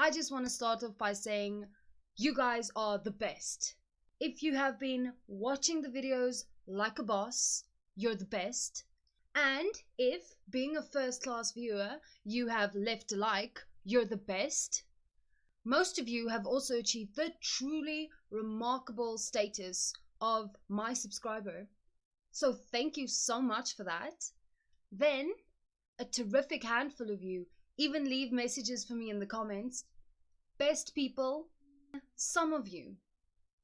I just want to start off by saying you guys are the best. If you have been watching the videos like a boss, you're the best. And if, being a first-class viewer, you have left a like, you're the best. Most of you have also achieved the truly remarkable status of my subscriber. So thank you so much for that. Then, a terrific handful of you even leave messages for me in the comments. Best people, some of you,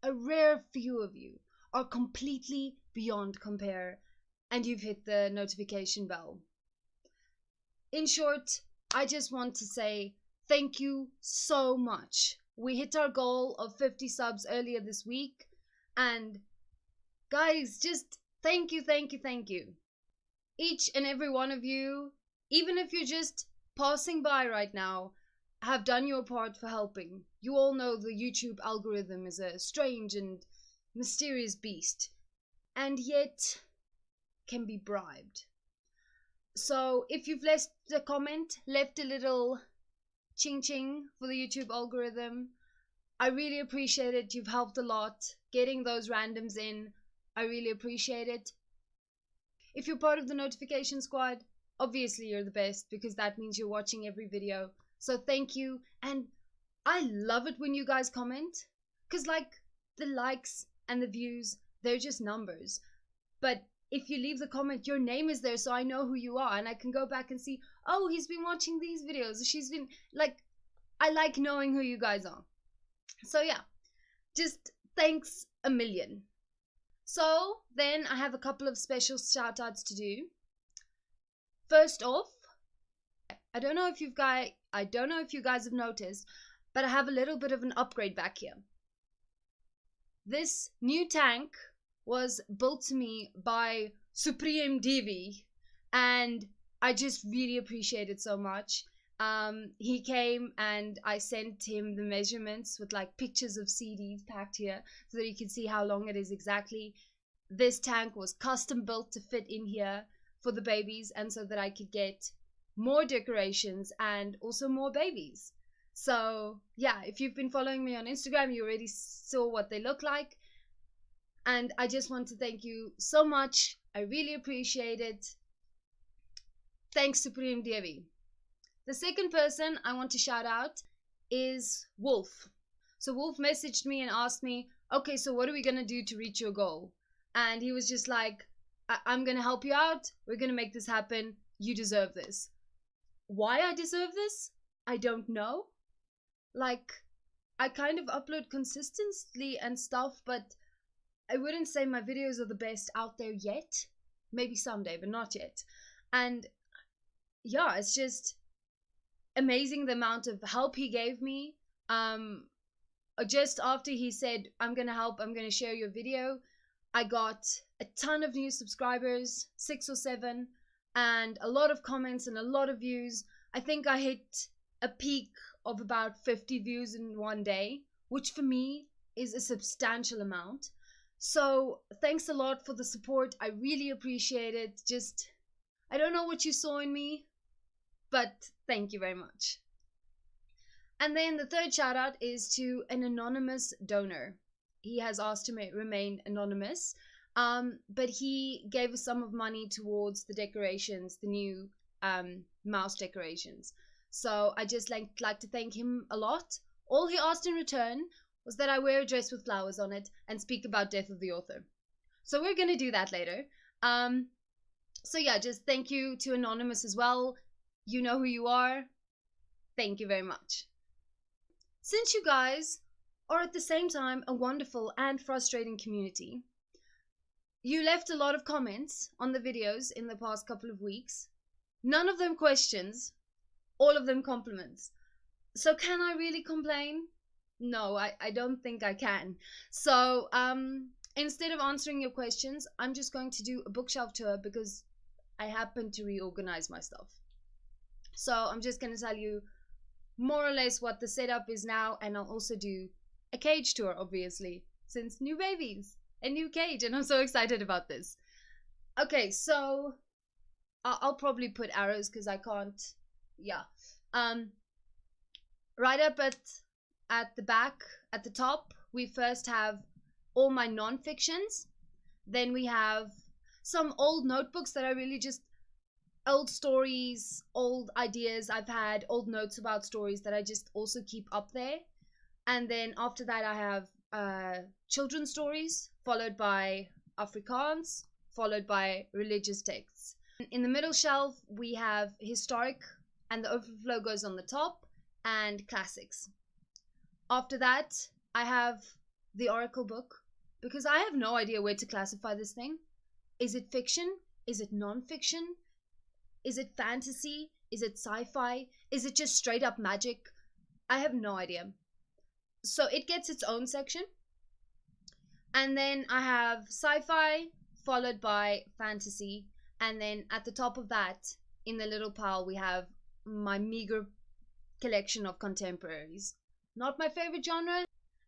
a rare few of you, are completely beyond compare, and you've hit the notification bell. In short, I just want to say thank you so much. We hit our goal of 50 subs earlier this week, and guys, just thank you. Each and every one of you, even if you're just passing by right now, have done your part for helping. You all know the YouTube algorithm is a strange and mysterious beast, and yet can be bribed. So if you've left a comment, left a little ching ching for the YouTube algorithm, I really appreciate it. You've helped a lot getting those randoms in. I really appreciate it. If you're part of the notification squad, obviously you're the best, because that means you're watching every video. So thank you. And I love it when you guys comment, because like the likes and the views, they're just numbers. But if you leave the comment, your name is there, so I know who you are, and I can go back and see, oh, he's been watching these videos, she's been, like, I like knowing who you guys are. So yeah, just thanks a million. So then I have a couple of special shout outs to do. First off, I don't know if you guys have noticed, but I have a little bit of an upgrade back here. This new tank was built to me by Supreme Devi, and I just really appreciate it so much. He came and I sent him the measurements with like pictures of CDs packed here so that you can see how long it is exactly. This tank was custom built to fit in here for the babies, and so that I could get more decorations and also more babies. So yeah, if you've been following me on Instagram, you already saw what they look like. And I just want to thank you so much. I really appreciate it. Thanks, Supreme Devi. The second person I want to shout out is Wolf. So Wolf messaged me and asked me, okay, so what are we going to do to reach your goal? And he was just like, I'm going to help you out. We're going to make this happen. You deserve this. Why I deserve this? I don't know. Like, I kind of upload consistently and stuff, but I wouldn't say my videos are the best out there yet. Maybe someday, but not yet. And yeah, it's just amazing the amount of help he gave me. Just after he said, I'm gonna help, I'm gonna share your video, I got a ton of new subscribers, 6 or 7, and a lot of comments and a lot of views. I think I hit a peak of about 50 views in one day, which for me is a substantial amount. So thanks a lot for the support. I really appreciate it. Just, I don't know what you saw in me, but thank you very much. And then the third shout out is to an anonymous donor. He has asked to remain anonymous, but he gave a sum of money towards the decorations, the new mouse decorations. So I just like to thank him a lot. All he asked in return was that I wear a dress with flowers on it and speak about death of the author. So we're going to do that later. So yeah, just thank you to Anonymous as well. You know who you are. Thank you very much. Since you guys are at the same time a wonderful and frustrating community, you left a lot of comments on the videos in the past couple of weeks. None of them questions, all of them compliments. So can I really complain? No, I don't think I can. So instead of answering your questions, I'm just going to do a bookshelf tour because I happen to reorganize my stuff. So I'm just going to tell you more or less what the setup is now, and I'll also do a cage tour, obviously, since new babies, a new cage, and I'm so excited about this. Okay, so I'll probably put arrows because I can't, yeah. Right up at the back, at the top, we first have all my non-fictions. Then we have some old notebooks that are really just old stories, old ideas I've had, old notes about stories that I just also keep up there. And then after that, I have children's stories, followed by Afrikaans, followed by religious texts. In the middle shelf, we have historic, and the overflow goes on the top, and classics. After that, I have the Oracle book, because I have no idea where to classify this thing. Is it fiction? Is it non-fiction? Is it fantasy? Is it sci-fi? Is it just straight up magic? I have no idea. So it gets its own section. And then I have sci-fi, followed by fantasy. And then at the top of that, in the little pile, we have my meager collection of contemporaries. Not my favorite genre.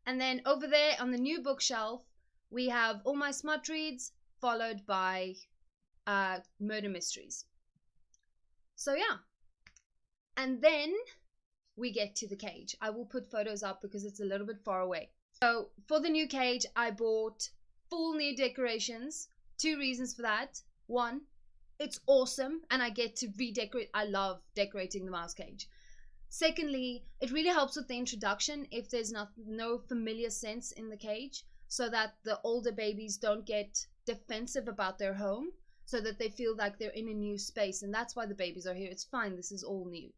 And then over there on the new bookshelf, we have all my smut reads, followed by murder mysteries. So yeah. And then we get to the cage. I will put photos up because it's a little bit far away. So for the new cage, I bought full new decorations. 2 reasons for that. 1, it's awesome and I get to redecorate. I love decorating the mouse cage. Secondly, it really helps with the introduction if there's no familiar sense in the cage, so that the older babies don't get defensive about their home, so that they feel like they're in a new space. And that's why the babies are here. It's fine. This is all new.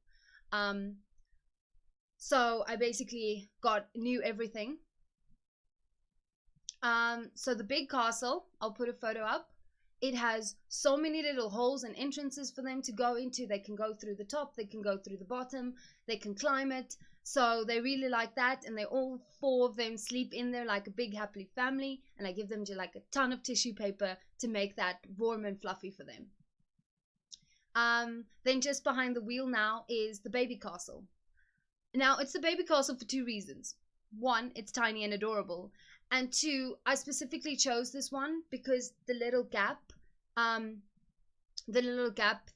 So I basically got new everything. So the big castle, I'll put a photo up. It has so many little holes and entrances for them to go into. They can go through the top, they can go through the bottom, they can climb it. So they really like that, and they all 4 of them sleep in there like a big happy family, and I give them just like a ton of tissue paper to make that warm and fluffy for them. Then just behind the wheel now is the baby castle. Now it's the baby castle for 2 reasons. 1, it's tiny and adorable. And 2, I specifically chose this one because the little gap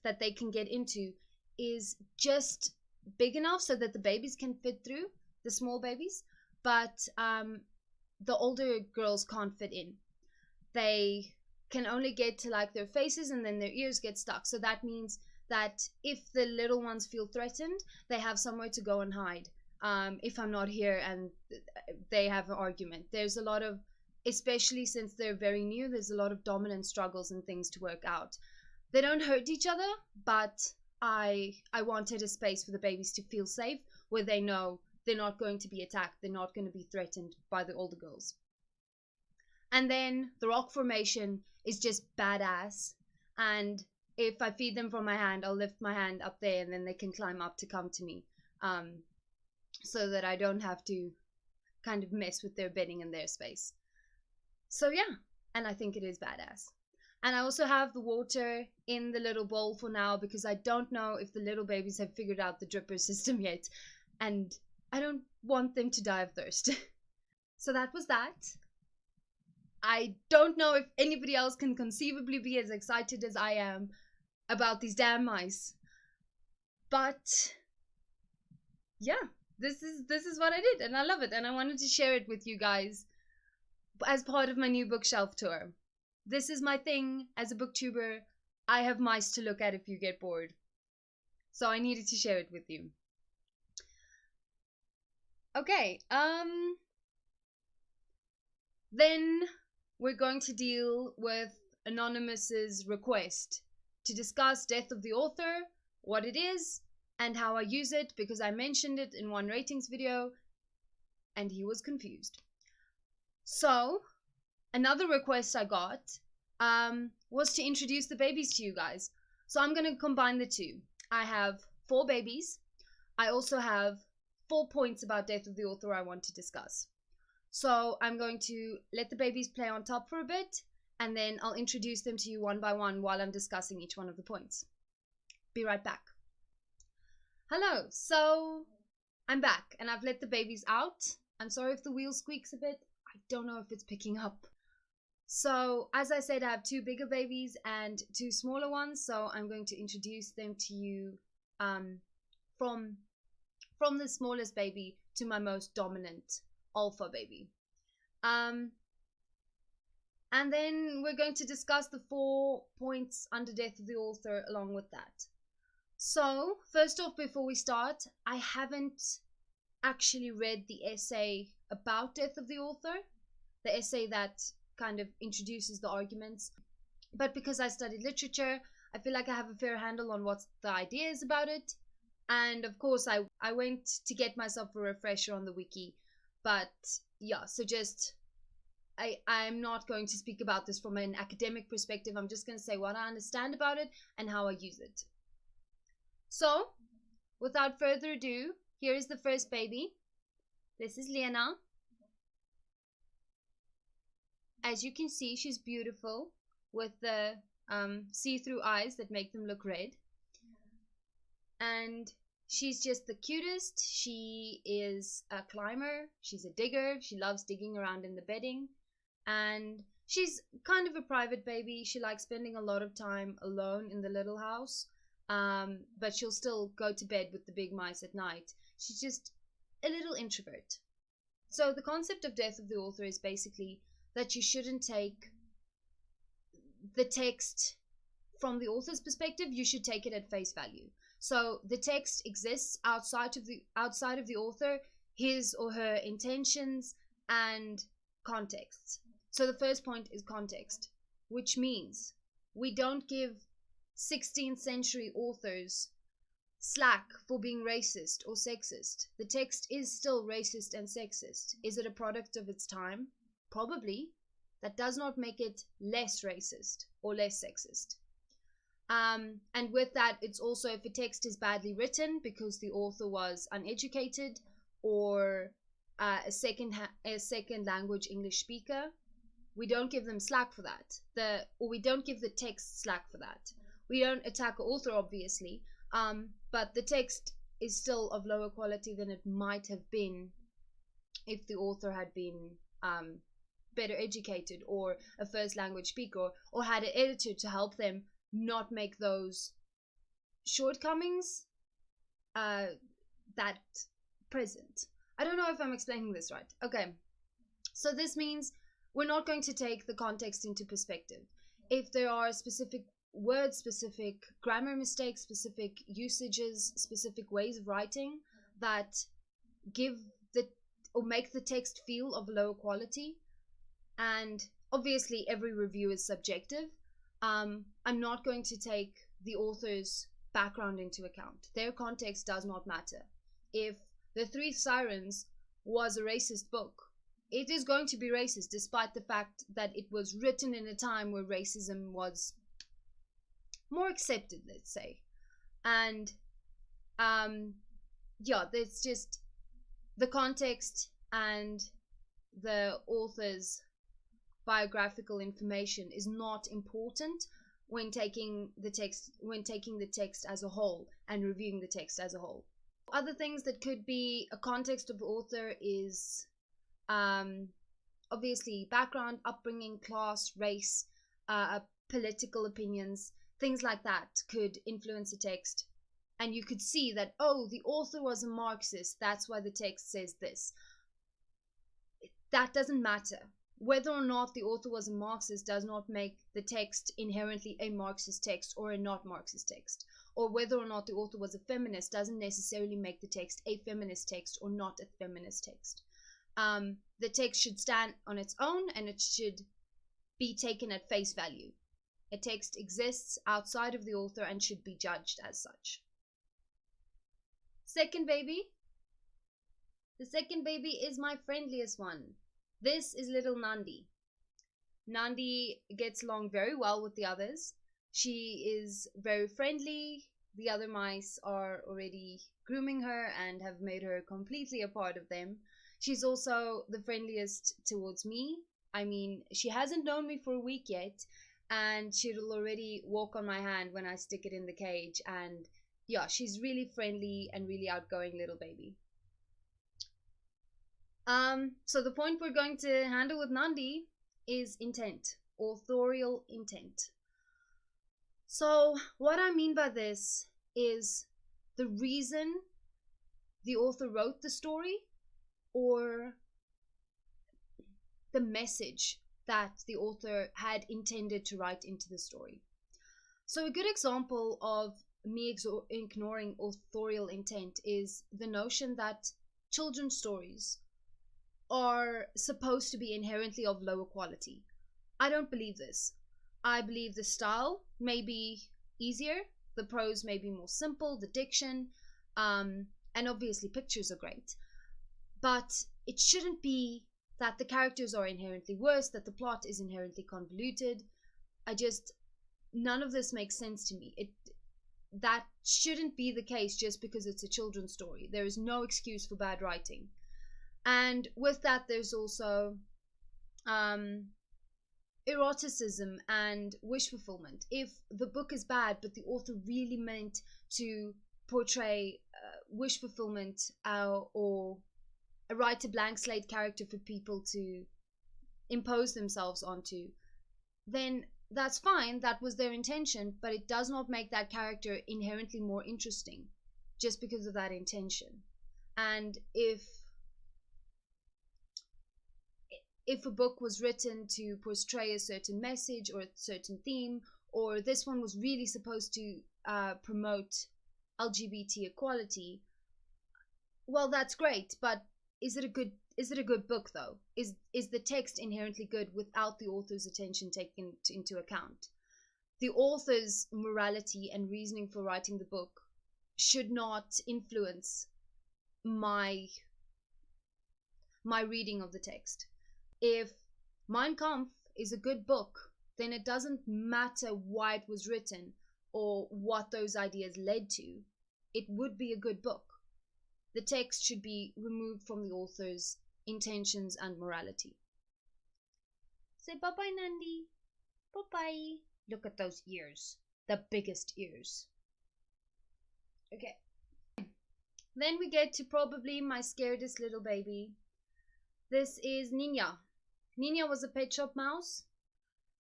that they can get into is just big enough so that the babies can fit through, the small babies, but the older girls can't fit in. They can only get to like their faces, and then their ears get stuck. So that means that if the little ones feel threatened, they have somewhere to go and hide. If I'm not here and they have an argument. There's a lot of, especially since they're very new, there's a lot of dominant struggles and things to work out. They don't hurt each other, but I wanted a space for the babies to feel safe, where they know they're not going to be attacked, they're not going to be threatened by the older girls. And then the rock formation is just badass, and if I feed them from my hand, I'll lift my hand up there and then they can climb up to come to me, so that I don't have to kind of mess with their bedding and their space. So yeah, and I think it is badass. And I also have the water in the little bowl for now, because I don't know if the little babies have figured out the dripper system yet, and I don't want them to die of thirst. So that was that. I don't know if anybody else can conceivably be as excited as I am about these damn mice. But yeah, this is what I did, and I love it, and I wanted to share it with you guys as part of my new bookshelf tour. This is my thing as a booktuber. I have mice to look at if you get bored. So I needed to share it with you. Okay, then we're going to deal with Anonymous's request to discuss Death of the Author, what it is, and how I use it, because I mentioned it in one ratings video and he was confused. So another request I got was to introduce the babies to you guys. So I'm going to combine the 2. I have 4 babies. I also have 4 points about Death of the Author I want to discuss. So I'm going to let the babies play on top for a bit, and then I'll introduce them to you one by one while I'm discussing each one of the points. Be right back. Hello, so I'm back and I've let the babies out. I'm sorry if the wheel squeaks a bit. I don't know if it's picking up. So as I said, I have 2 bigger babies and 2 smaller ones. So I'm going to introduce them to you from from the smallest baby to my most dominant alpha baby. And then we're going to discuss the 4 points under death of the author along with that. So, first off, before we start, I haven't actually read the essay about death of the author, the essay that kind of introduces the arguments. But because I studied literature, I feel like I have a fair handle on what the idea is about it. And of course, I went to get myself a refresher on the wiki. But yeah, so just, I'm not going to speak about this from an academic perspective. I'm just going to say what I understand about it and how I use it. So, without further ado, here is the first baby. This is Lena. As you can see, she's beautiful with the see-through eyes that make them look red. And she's just the cutest. She is a climber. She's a digger. She loves digging around in the bedding. And she's kind of a private baby. She likes spending a lot of time alone in the little house. But she'll still go to bed with the big mice at night. She's just a little introvert. So the concept of death of the author is basically that you shouldn't take the text from the author's perspective. You should take it at face value. So the text exists outside of the author, his or her intentions and context. So the first point is context, which means we don't give 16th century authors slack for being racist or sexist. The text is still racist and sexist. Is it a product of its time? Probably. That does not make it less racist or less sexist. And with that, it's also if a text is badly written because the author was uneducated or a second language English speaker, we don't give them slack for that. Or we don't give the text slack for that. We don't attack an author, obviously, but the text is still of lower quality than it might have been if the author had been better educated or a first language speaker or had an editor to help them not make those shortcomings that present. I don't know if I'm explaining this right. Okay, so this means we're not going to take the context into perspective. If there are specific words, specific grammar mistakes, specific usages, specific ways of writing that give the or make the text feel of lower quality, and obviously every review is subjective, I'm not going to take the author's background into account. Their context does not matter. If The Three Sirens was a racist book, it is going to be racist despite the fact that it was written in a time where racism was more accepted, let's say. And yeah, there's just the context and the author's biographical information is not important when taking the text as a whole and reviewing the text as a whole. Other things that could be a context of the author is obviously background, upbringing, class, race, political opinions, things like that could influence the text. And you could see that, oh, the author was a Marxist, that's why the text says this. That doesn't matter. Whether or not the author was a Marxist does not make the text inherently a Marxist text or a not Marxist text. Or whether or not the author was a feminist doesn't necessarily make the text a feminist text or not a feminist text. The text should stand on its own and it should be taken at face value. A text exists outside of the author and should be judged as such. Second baby. The second baby is my friendliest one. This is little Nandi. Nandi gets along very well with the others. She is very friendly. The other mice are already grooming her and have made her completely a part of them. She's also the friendliest towards me. I mean, she hasn't known me for a week yet, and she'll already walk on my hand when I stick it in the cage. And yeah, she's really friendly and really outgoing little baby. So the point we're going to handle with Nandi is intent, authorial intent. So what I mean by this is the reason the author wrote the story or the message that the author had intended to write into the story. So a good example of me ignoring authorial intent is the notion that children's stories are supposed to be inherently of lower quality. I don't believe this. I believe the style may be easier, the prose may be more simple, the diction, and obviously pictures are great. But it shouldn't be that the characters are inherently worse, that the plot is inherently convoluted. None of this makes sense to me. That shouldn't be the case just because it's a children's story. There is no excuse for bad writing. And with that, there's also eroticism and wish fulfillment. If the book is bad, but the author really meant to portray wish fulfillment or write a blank slate character for people to impose themselves onto, then that's fine. That was their intention, but it does not make that character inherently more interesting just because of that intention. And if a book was written to portray a certain message or a certain theme, or this one was really supposed to promote LGBT equality, well, that's great, but is it a good book though? Is the text inherently good without the author's attention taken into account? The author's morality and reasoning for writing the book should not influence my reading of the text. If Mein Kampf is a good book, then it doesn't matter why it was written or what those ideas led to. It would be a good book. The text should be removed from the author's intentions and morality. Say bye-bye, Nandi. Bye-bye. Look at those ears. The biggest ears. Okay. Then we get to probably my scaredest little baby. This is Nina. Nina was a pet shop mouse,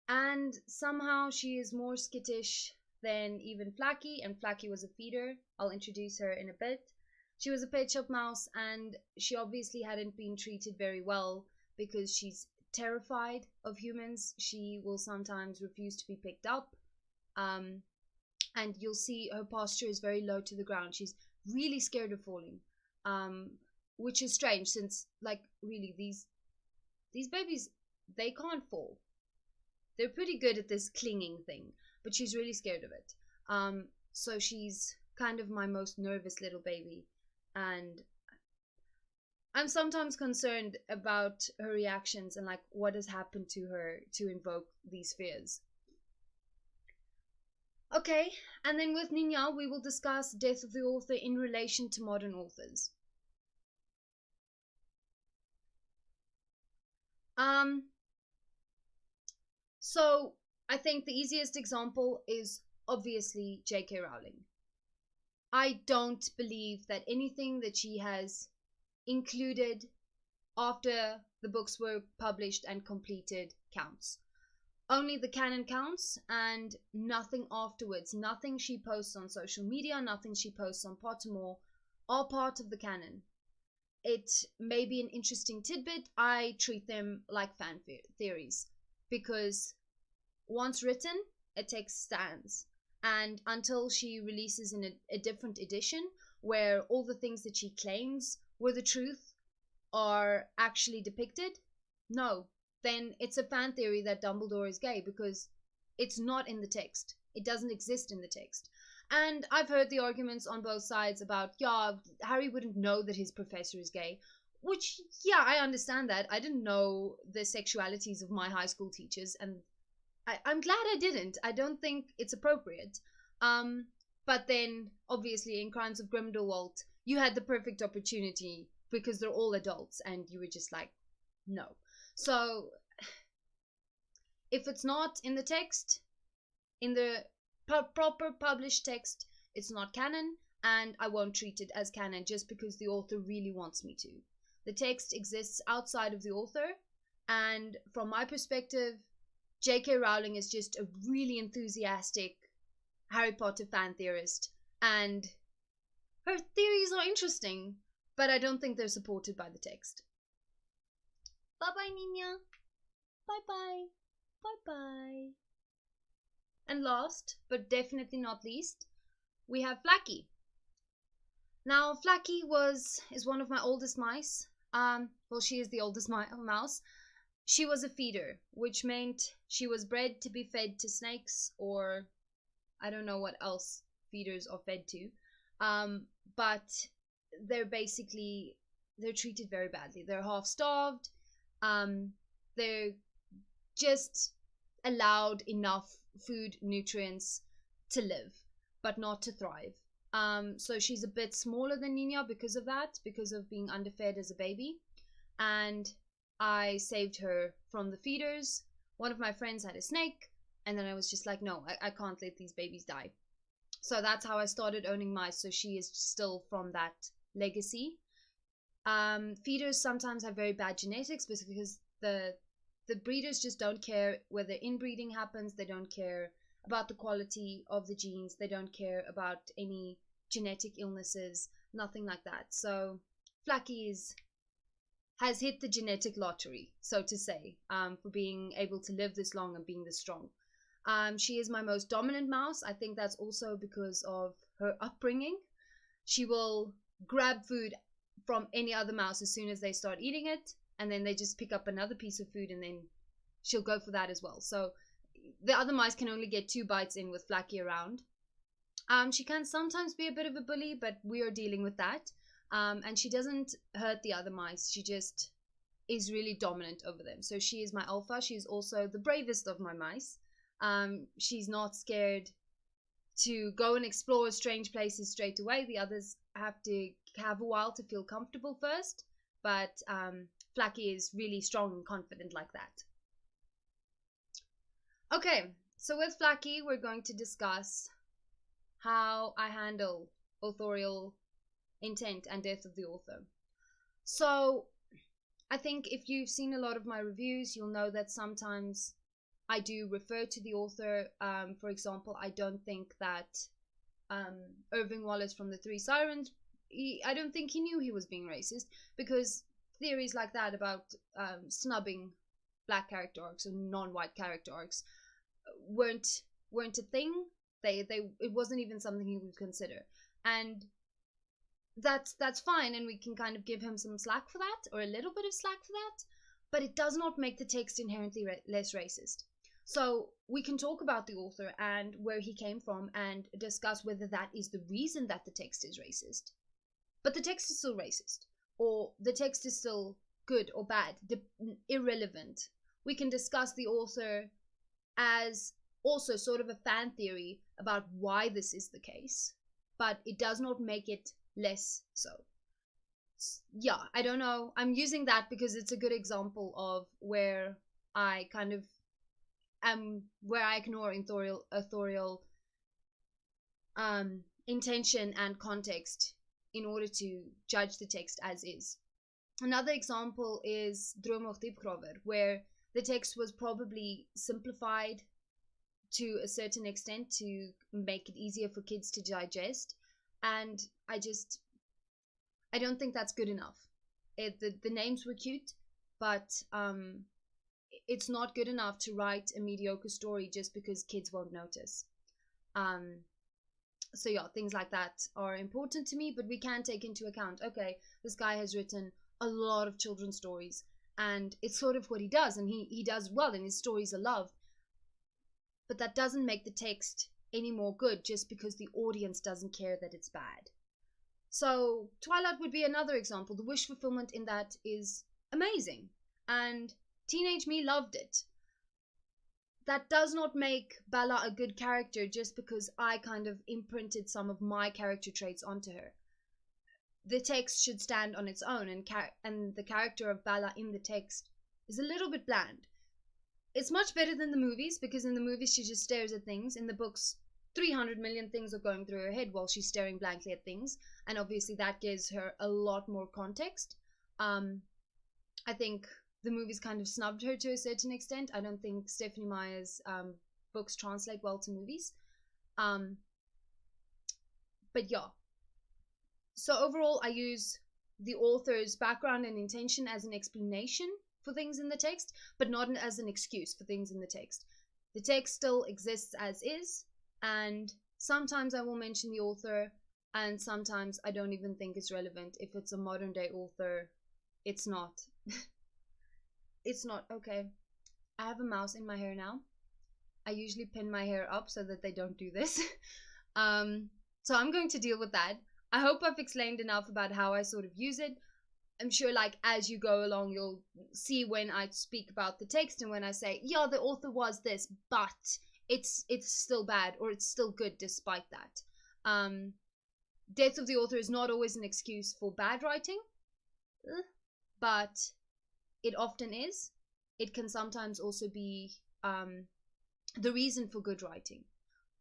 and somehow she is more skittish than even Flaky, and Flaky was a feeder. I'll introduce her in a bit. She was a pet shop mouse, and she obviously hadn't been treated very well because she's terrified of humans. She will sometimes refuse to be picked up, and you'll see her posture is very low to the ground. She's really scared of falling, which is strange since, like, really these babies, they can't fall. They're pretty good at this clinging thing, but she's really scared of it. So she's kind of my most nervous little baby, and I'm sometimes concerned about her reactions and like what has happened to her to invoke these fears. Okay, and then with Nina, we will discuss death of the author in relation to modern authors. So I think the easiest example is obviously J.K. Rowling. I don't believe that anything that she has included after the books were published and completed counts. Only the canon counts, and nothing afterwards. Nothing she posts on social media, nothing she posts on Pottermore are part of the canon. It may be an interesting tidbit. I treat them like fan theories because once written, a text stands. And until she releases in a different edition where all the things that she claims were the truth are actually depicted, no, then it's a fan theory that Dumbledore is gay because it's not in the text. It doesn't exist in the text. And I've heard the arguments on both sides about, yeah, Harry wouldn't know that his professor is gay. Which, yeah, I understand that. I didn't know the sexualities of my high school teachers, and I'm glad I didn't. I don't think it's appropriate. But then, obviously, in Crimes of Grindelwald, you had the perfect opportunity because they're all adults, and you were just like, no. So, if it's not in the text, in the proper published text, it's not canon, and I won't treat it as canon just because the author really wants me to. The text exists outside of the author, and from my perspective, J.K. Rowling is just a really enthusiastic Harry Potter fan theorist, and her theories are interesting, but I don't think they're supported by the text. Bye-bye, Nina. Bye-bye. Bye-bye. And last, but definitely not least, we have Flacky. Now, Flacky is one of my oldest mice. Well, she is the oldest mouse. She was a feeder, which meant she was bred to be fed to snakes, or I don't know what else feeders are fed to. But they're treated very badly. They're half starved. They're just allowed enough food, nutrients to live, but not to thrive. So she's a bit smaller than Nina because of that, because of being underfed as a baby. And I saved her from the feeders. One of my friends had a snake, and then I was just like, no, I can't let these babies die. So that's how I started owning mice. So she is still from that legacy. Feeders sometimes have very bad genetics because the breeders just don't care whether inbreeding happens. They don't care about the quality of the genes. They don't care about any genetic illnesses, nothing like that. So Flacky has hit the genetic lottery, so to say, for being able to live this long and being this strong. She is my most dominant mouse. I think that's also because of her upbringing. She will grab food from any other mouse as soon as they start eating it, and then they just pick up another piece of food, and then she'll go for that as well. So the other mice can only get 2 bites in with Flacky around. She can sometimes be a bit of a bully, but we are dealing with that. And she doesn't hurt the other mice. She just is really dominant over them. So she is my alpha. She's also the bravest of my mice. She's not scared to go and explore strange places straight away. The others have to have a while to feel comfortable first. But Flacky is really strong and confident like that. Okay, so with Flacky, we're going to discuss how I handle authorial intent and death of the author. So I think if you've seen a lot of my reviews, you'll know that sometimes I do refer to the author. For example, I don't think that Irving Wallace from the Three Sirens, I don't think he knew he was being racist, because theories like that about snubbing black character arcs or non-white character arcs weren't a thing. It wasn't even something he would consider, and that's fine, and we can kind of give him some slack for that, or a little bit of slack for that, but it does not make the text inherently less racist. So we can talk about the author and where he came from and discuss whether that is the reason that the text is racist. But the text is still racist, or the text is still good or bad, irrelevant. We can discuss the author as also sort of a fan theory about why this is the case, but it does not make it less so. Yeah, I don't know. I'm using that because it's a good example of where I kind of where I ignore authorial intention and context in order to judge the text as is. Another example is Droom Diepgrover, where the text was probably simplified to a certain extent to make it easier for kids to digest, and I don't think that's good enough. The names were cute, but it's not good enough to write a mediocre story just because kids won't notice. So yeah, things like that are important to me, but we can take into account, okay, this guy has written a lot of children's stories, and it's sort of what he does, and he does well, and his stories are loved. But that doesn't make the text any more good just because the audience doesn't care that it's bad. So Twilight would be another example. The wish fulfillment in that is amazing, and teenage me loved it. That does not make Bella a good character just because I kind of imprinted some of my character traits onto her. The text should stand on its own, and the character of Bella in the text is a little bit bland. It's much better than the movies, because in the movies she just stares at things. In the books, 300 million things are going through her head while she's staring blankly at things, and obviously that gives her a lot more context. I think the movies kind of snubbed her to a certain extent. I don't think Stephenie Meyer's books translate well to movies. But yeah. So overall, I use the author's background and intention as an explanation for things in the text, but not as an excuse for things in the text. The text still exists as is, and sometimes I will mention the author, and sometimes I don't even think it's relevant. If it's a modern day author, it's not. It's not. Okay. I have a mouse in my hair now. I usually pin my hair up so that they don't do this. So I'm going to deal with that. I hope I've explained enough about how I sort of use it. I'm sure like as you go along, you'll see when I speak about the text and when I say, yeah, the author was this, but it's still bad or it's still good despite that. Death of the author is not always an excuse for bad writing, but it often is. It can sometimes also be the reason for good writing.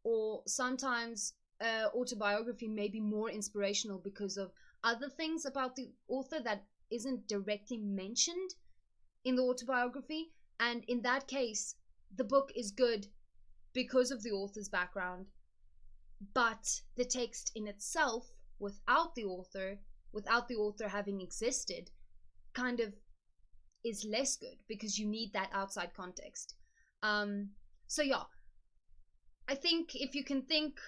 Or sometimes autobiography may be more inspirational because of other things about the author that isn't directly mentioned in the autobiography. And in that case, the book is good because of the author's background, but the text in itself, without the author having existed, kind of is less good because you need that outside context. So yeah, I think if you can think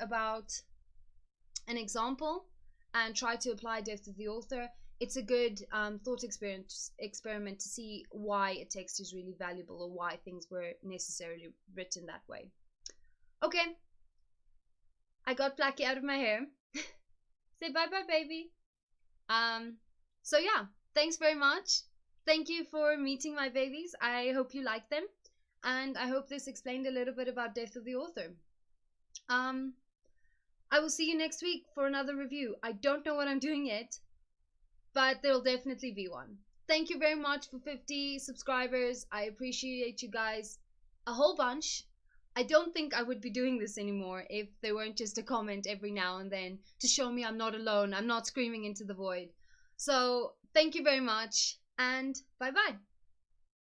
about an example and try to apply Death of the Author, it's a good thought experiment to see why a text is really valuable or why things were necessarily written that way. Okay, I got Blackie out of my hair. Say bye-bye, baby. So yeah, thanks very much. Thank you for meeting my babies. I hope you like them. And I hope this explained a little bit about Death of the Author. I will see you next week for another review. I don't know what I'm doing yet, but there'll definitely be one. Thank you very much for 50 subscribers. I appreciate you guys a whole bunch. I don't think I would be doing this anymore if there weren't just a comment every now and then to show me I'm not alone. I'm not screaming into the void. So thank you very much and bye-bye.